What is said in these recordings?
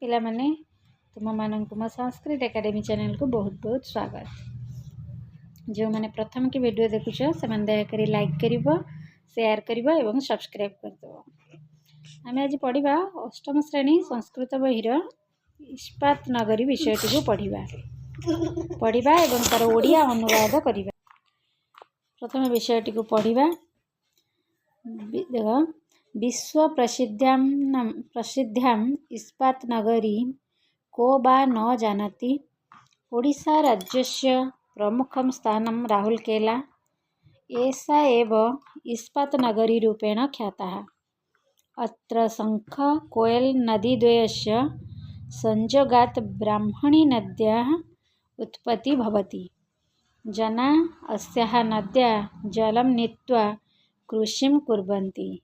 पिला माने तुम मानक मो संस्कृत एकेडमी चैनल को बहुत बहुत स्वागत। जो मैंने प्रथम की वीडियो देखुछ से दयाकोरी लाइक करिवो, शेयर करिवो एवं सब्सक्राइब कर दो। आम आज पढ़ा अष्टम श्रेणी संस्कृत बहिर इस्पात नगरी विषयटी को पढ़ा एवं तार ओडिया अनुवाद करिबा। प्रथम विषयटी को पढ़ा देख विश्व प्रसिद्ध्यां इस्पात नगरी को बा न जानाति। ओडिशा राज्यस्य प्रमुखं स्थानं राहुलकेला एषा एव इस्पात नगरी रूपेण ख्याता। अत्र शंख कोयल नदीद्वयस्य संयोगात् ब्राह्मणी नद्याः उत्पत्ति भवति। जना अस्याः नद्याः जलं नीत्वा कृषिं कुर्वन्ति।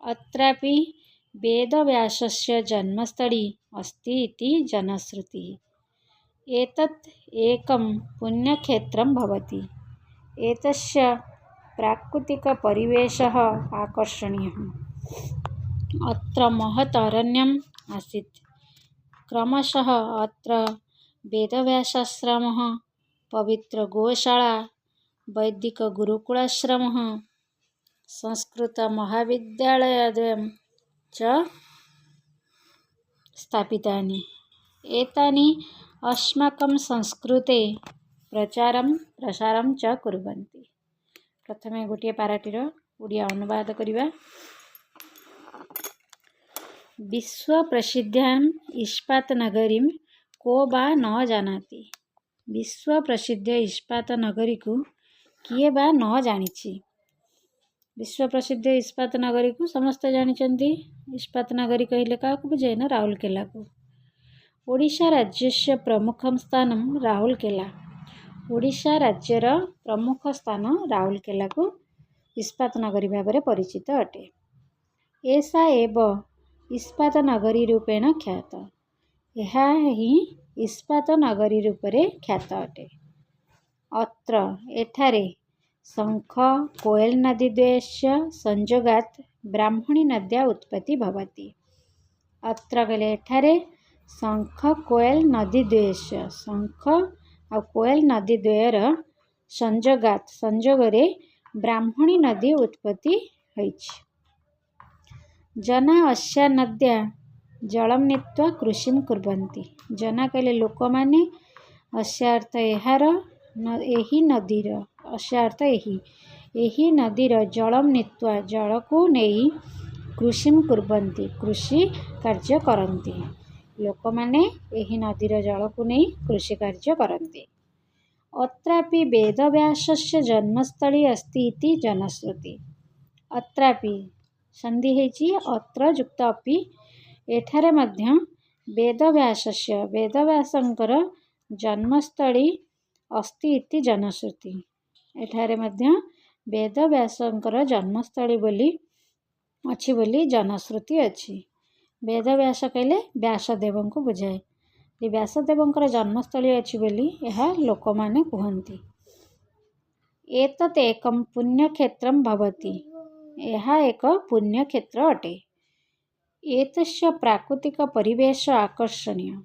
अत्रापि वेदव्यासस्य जन्मस्थली अस्ति इति जनश्रुतिः। एतत् एकं पुण्यक्षेत्रं भवति। एतस्य प्राकृतिकपरिवेशः आकर्षणीयः। अत्र महत् अरण्यम् आसीत्। क्रमशः अत्र वेदव्यासाश्रमः, पवित्रगोशाला, वैदिकगुरुकुलाश्रमः, संस्कृतमहाविद्यालयद्वयं च स्थापितानि। एतानि अस्माकं संस्कृते प्रसारं च कुर्वन्ति। प्रथमे गोटे पाराटीर ओडिया अनुवाद करिबा। विश्व प्रसिद्धां इस्पात नगरीं को बा न जानाति। विश्व प्रसिद्ध इस्पात नगरी को किए बा न जानिछि। विश्व प्रसिद्ध इस्पात नगरी को समस्त जानिचंती। इस्पात नगरी कहले क्या बुझे ना, राउरकेला को। ओडिशा राज्यस्य प्रमुखं स्थानं राउरकेला। ओडिशा राज्यर प्रमुख स्थान राउरकेला को इस्पात नगरी भाव में परिचित अटे। एषा एव इस्पात नगरी रूपेण ख्यात। यह ही इस्पात नगरी रूपरे ख्यात अटे। अत्र एठारे शंख कोयल नदीद्वयस्य संयोगात् ब्राह्मणी नद्या उत्पत्ति भवति। अत्र गले एठारे शंख कोयल नदीद्वयस्य शंख और कोयल नदीद्वयर संयोगरे ब्राह्मणी नदी उत्पत्ति होइछि। जना अस्या नद्या जलम नीत्वा कृषिं कुर्वन्ति। जना कहले लोक माने, अस्या अर्थ एहार, एही नदीर, अस्या अर्थ एही नदीर जलम नीत्वा जल को नहीं कृषिं कुर्वन्ति, कृषि कार्य करन्ति। लोक माने एही नदीर जल को नहीं कृषि कार्य करन्ति। अत्रापि वेदव्यासस्य जन्मस्थली अस्ति इति जनश्रुति। अत्रापि संधि हेछि अत्र युक्त अपि। एठारे मध्य वेदव्यासंकर जन्मस्थली अस्ति इति जनश्रुति। एठारे मध्य वेदव्यासंकर जन्मस्थली बोली अच्छी बोली जनश्रुति अच्छी। वेदव्यास कहले व्यासदेव को बुझाए। व्यासदेवंकर जन्मस्थली अच्छी बोली यह लोक माने कहन्ति। एतत् एकं पुण्यक्षेत्रं भवति। यह एक पुण्यक्षेत्र अटे। एतस्य प्राकृतिक परिवेश आकर्षणीय।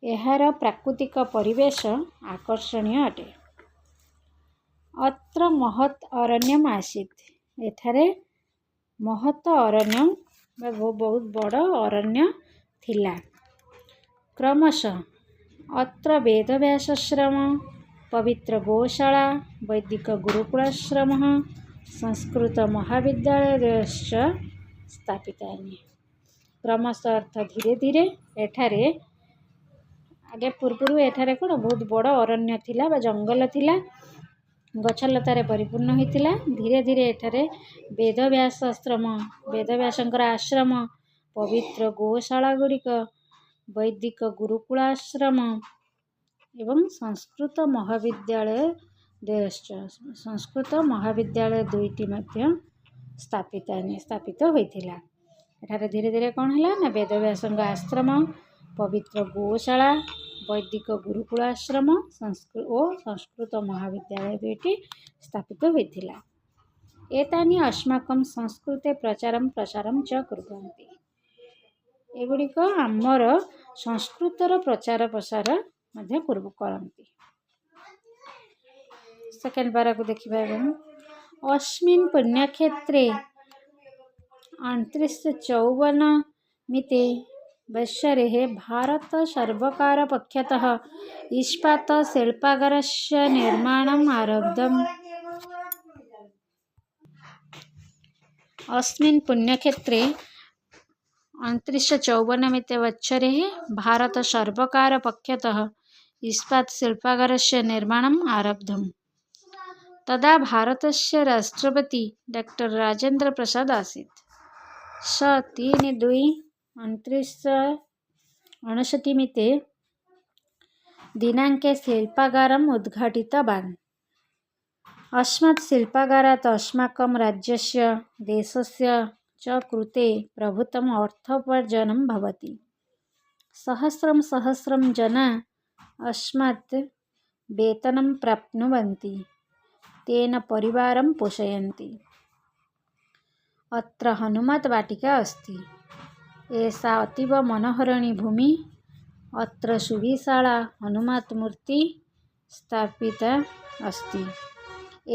एहार प्राकृतिक परिवेश आकर्षणीय अटे। अत्र महत् अरण्यम् आसीत्। एठारे महत् अरण्यम बहुत बड़ अरण्य थिला। क्रमशः अत्र वेदव्यासाश्रम, पवित्र गोशाला, वैदिक गुरुकुलाश्रम, संस्कृत महाविद्यालयश्च स्थापितानि। क्रमशः अर्थ धीरे धीरे एठारे आगे पूर्व एठारे कौन बहुत बड़ अरण्य थिला बा जंगल थिला, गछलतारे परिपूर्ण होइतिला। धीरे धीरे एठारे वेदव्यासंकर आश्रम, पवित्र गोशाला गुड़िक, वैदिक गुरुकुलाश्रम एवं संस्कृत महाविद्यालय दुईटी मध्य स्थापित होइतिला। एठारे धीरे धीरे कौन है ना, वेदव्यासंकर आश्रम, पवित्र गोशाला, वैदिक गुरुकुलाश्रम और संस्कृत महाविद्यालय दुईटी स्थापित होइतिला। एतानि अस्माकं संस्कृते प्रसारं च कुर्वन्ति। ଏଗୁଡ଼ିକ ଆମର ସଂସ୍କୃତର ପ୍ରଚାର ପ୍ରସାର ମଧ୍ୟ କରନ୍ତି। ସେକେଣ୍ଡ ପାରାକୁ ଦେଖିବା ଏବଂ अस्मिन् पुण्यक्षेत्रे 3854 वर्षे भारत सर्वकार पक्षतः इस्पात शिल्पागारस्य निर्माणम् आरब्धम्। अस्मिन् पुण्यक्षेत्रे 3854 वर्षे भारत सर्वकार पक्षतः इस्पात शिल्पागारस्य निर्माणम् आरब्धम्। तदा भारतस्य राष्ट्रपति डॉक्टर राजेंद्र प्रसाद आसीत्। स 3/2/1959 दिनाङ्के शिल्पागारम् उद्घाटितवान्। अस्मात् शिल्पागारात् अस्माकं राज्यस्य देशस्य च कृते प्रभूतम् अर्थोपार्जनं भवति। सहस्रं जना अस्मात् वेतनं प्राप्नुवन्ति, तेन परिवारं पोषयन्ति। अत्र हनुमत् वाटिका अस्ति। एषा अतीव मनोहरिणी भूमि। अत्र सुविशाला हनुमत् मूर्ति स्थापिता अस्ति।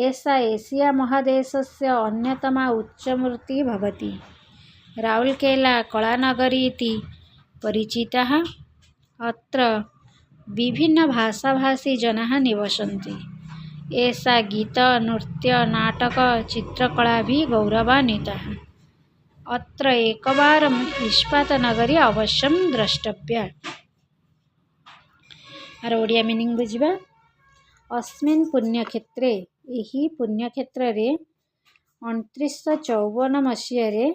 एषा एशिया महादेशस्य अन्यतमा उच्चमूर्ति भवति। राउरकेला कलानगरी इति परिचिता। अत्र विभिन्नभाषाभाषी जनाः निवसन्ति। एषा गीत, नृत्य, नाटक, चित्रकलाभिः गौरवान्विता। अत्र एकवारम् इस्पातनगरी अवश्यं द्रष्टव्या। आर ओडिया मीनिंग बुझिबा। अस्मिन् पुण्यक्षेत्रे, एही पुण्यक्षेत्ररे 2954 मसीहारे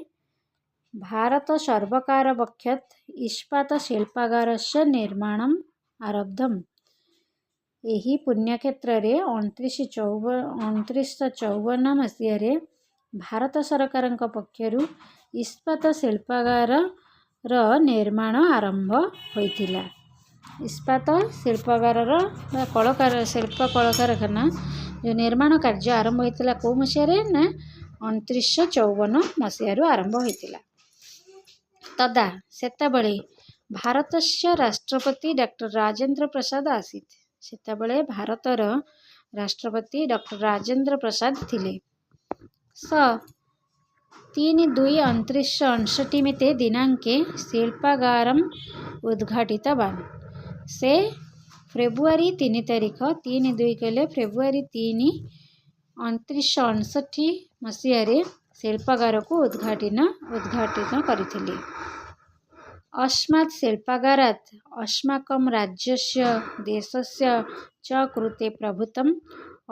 भारत सर्वकार पक्षत इस्पात शिल्पागारस्य निर्माणम् आरब्धम्। ଏହି ପୁଣ୍ୟକ୍ଷେତ୍ରରେ 1954 ମସିହାରେ ଭାରତ ସରକାରଙ୍କ ପକ୍ଷରୁ ଇସ୍ପାତ ଶିଳ୍ପାଗାରର ନିର୍ମାଣ ଆରମ୍ଭ ହୋଇଥିଲା। ଇସ୍ପାତ ଶିଳ୍ପାଗାରର ଶିଳ୍ପ କଳକାରଖାନା ଯେଉଁ ନିର୍ମାଣ କାର୍ଯ୍ୟ ଆରମ୍ଭ ହୋଇଥିଲା କେଉଁ ମସିହାରେ ନା 1954 ମସିହାରୁ ଆରମ୍ଭ ହୋଇଥିଲା। ତଦା ସେତେବେଳେ ଭାରତସ୍ୟ ରାଷ୍ଟ୍ରପତି ଡକ୍ଟର ରାଜେନ୍ଦ୍ର ପ୍ରସାଦ ଆସିତ୍। ସେତେବେଳେ ଭାରତର ରାଷ୍ଟ୍ରପତି ଡକ୍ଟର ରାଜେନ୍ଦ୍ର ପ୍ରସାଦ ଥିଲେ। ସ 3/2/1959 ଦିନାଙ୍କେ ଶିଳ୍ପାଗାରମ୍ ଉଦ୍ଘାଟିତବାନ୍। ସେ ଫେବୃଆରୀ 3 ତାରିଖ 3/2 କହିଲେ ଫେବୃଆରୀ 3 1959 ମସିହାରେ ଶିଳ୍ପାଗାରକୁ ଉଦ୍ଘାଟନ କରିଥିଲେ। अस्मात् शिल्पागारात् अस्माकं राज्यस्य देशस्य च कृते प्रभूतम्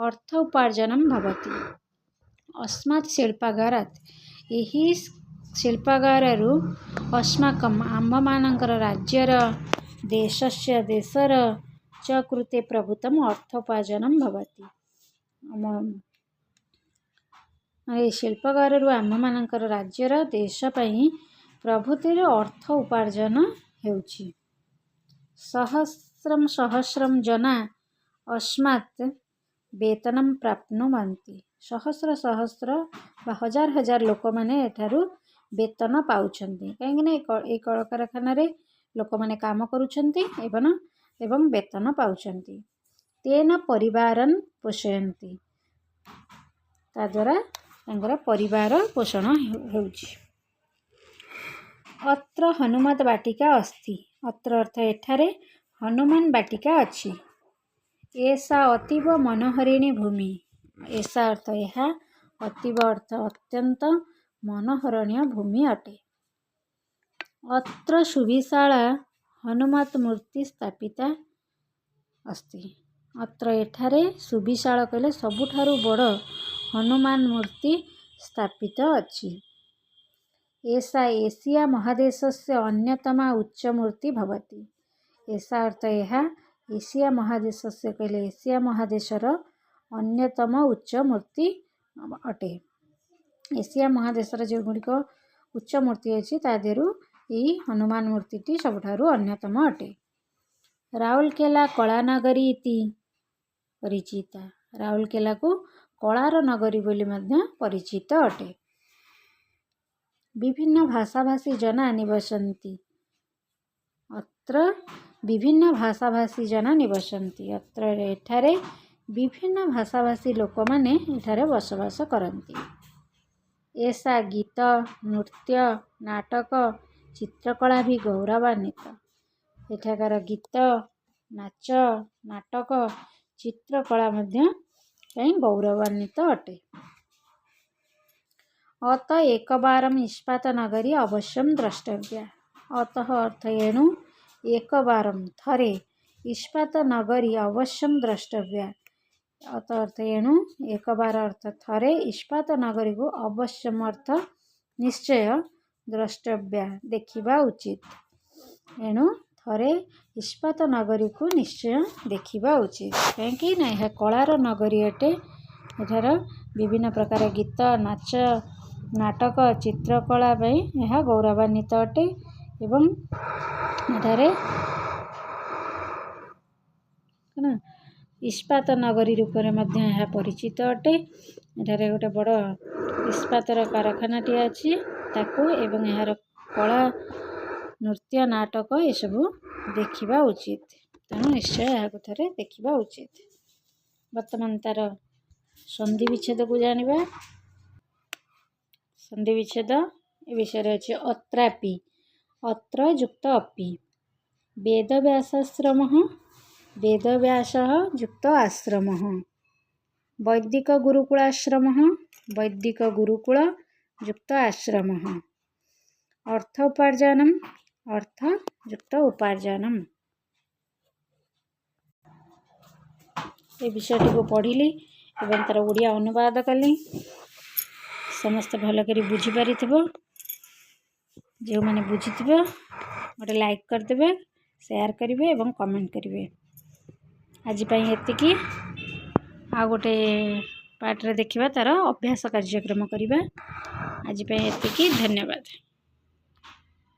अर्थ उपार्जनं भवति। अस्मात् शिल्पागारात् ଏହି ଶିଳ୍ପାଗାରରୁ अस्माकम् ଆମ୍ଭମାନଙ୍କର ରାଜ୍ୟର ଦେଶର च कृते प्रभूतम् ଅର୍ଥୋପାର୍ଜनं ଭବତି। ଏହି ଶିଳ୍ପାଗାରରୁ ଆମ୍ଭମାନଙ୍କର ରାଜ୍ୟର ଦେଶ ପାଇଁ ପ୍ରଭୃତିର ଅର୍ଥ ଉପାର୍ଜନ ହେଉଛି। ସହସ୍ରମ୍ ଜନା अस्मात् वेतनं प्राप्नुवन्ति। ସହସ୍ର ବା ହଜାର ଲୋକମାନେ ଏଠାରୁ ବେତନ ପାଉଛନ୍ତି। କାହିଁକିନା ଏହି କଳକାରଖାନାରେ ଲୋକମାନେ କାମ କରୁଛନ୍ତି ଏବଂ ବେତନ ପାଉଛନ୍ତି। ତେନ ପରିବାରନ୍ ପୋଷୟନ୍ତି। ତାଦ୍ୱାରା ତାଙ୍କର ପରିବାର ପୋଷଣ ହେଉଛି। ଅତ୍ର ହନୁମତ୍ ବାଟିକା अस्ति। ଅତ୍ର ଅର୍ଥ ଏଠାରେ ହନୁମାନ ବାଟିକା ଅଛି। ଏଷା ଅତୀବ ମନୋହରିଣୀ ଭୂମି। ଏଷା ଅର୍ଥ ଏହା, ଅତୀବ ଅର୍ଥ ଅତ୍ୟନ୍ତ ମନୋହରଣୀୟ ଭୂମି ଅଟେ। ଅତ୍ର ସୁବିଶାଳା ହନୁମତ୍ ମୂର୍ତ୍ତି ସ୍ଥାପିତା अस्ति। ଅତ୍ର ଏଠାରେ ସୁବିଶାଳ କହିଲେ ସବୁଠାରୁ ବଡ଼ ହନୁମାନ ମୂର୍ତ୍ତି ସ୍ଥାପିତ ଅଛି। ଏଷା ଏସିଆ ମହାଦେଶस्य ଅନ୍ୟତମା ଉଚ୍ଚ ମୂର୍ତ୍ତି ଭବତି। ଏଷା ଅର୍ଥ ଏହା, ଏସିଆ ମହାଦେଶस्य କହିଲେ ଏସିଆ ମହାଦେଶର ଅନ୍ୟତମ ଉଚ୍ଚ ମୂର୍ତ୍ତି ଅଟେ। ଏସିଆ ମହାଦେଶର ଯେଉଁଗୁଡ଼ିକ ଉଚ୍ଚ ମୂର୍ତ୍ତି ଅଛି ତା ଦେହରୁ ଏହି ହନୁମାନ ମୂର୍ତ୍ତିଟି ସବୁଠାରୁ ଅନ୍ୟତମ ଅଟେ। ରାଉରକେଲା କଳାନଗରୀ ଇତି ପରିଚିତା। ରାଉରକେଲାକୁ କଳାର ନଗରୀ ବୋଲି ମଧ୍ୟ ପରିଚିତ ଅଟେ। ବିଭିନ୍ନ ଭାଷାଭାଷୀ ଜନା ନିବସନ୍ତି। अत्र विभिन्न भाषाभाषी जन निवसन्ति। अत्र एठारे विभिन्न भाषाभाषी लोक माने एठारे बसवास करन्ति। एषा गीत नृत्य नाटक चित्रकला भी गौरवान्वित। एठाकार गीत नाच नाटक चित्रकला मध्य गौरवान्वित अटे। अत एकवारम इस्पात नगरी अवश्यम द्रष्टव्या। अतः अर्थ एणु एकवारम थरे इस्पात नगरी अवश्यम द्रष्टव्या। अत अर्थ एणु एक बार अर्थ थरे इस्पात नगरी को अवश्यम अर्थ निश्चय द्रष्टव्या देखिबा उचित। एणु थरे इस्पात नगरी को निश्चय देखिबा उचित कहीं ना यह कलार नगरी अटे। एठार विभिन्न प्रकार गीत नाच नाटक चित्रकला यह गौरवान्वित अटे एवं एठारे इस्पात नगरी रूप में परिचित अटे। एठारे गोटे बड़ इस्पातर कारखानाटी अच्छी ताकू एवं यार कला नृत्य नाटक ये सब देखा उचित। तेणु निश्चय यहाँ थे देखा उचित। वर्तमान तार संधि विच्छेद को जानिबा। संधि विच्छेद ए विषय अच्छे अत्रापि अत्र युक्त अपि वेदव्यासाश्रम वेदव्यास युक्त आश्रम वैदिक गुरुकुलाश्रम वैदिक गुरुकुल युक्त आश्रम अर्थ उपार्जनम अर्थ युक्त उपार्जनम। ये विषयटी को पढ़िली एवं तार ओडिया अनुवाद कली। समस्त भल करी बुझी पारि जो मैंने बुझी गोटे लाइक करदे शेयर करेंगे एवं कमेंट करेंगे। आज एतिकी आ गोटे पार्ट रे देखिबा तार अभ्यास कार्यक्रम करिबा। आज एतिकी धन्यवाद।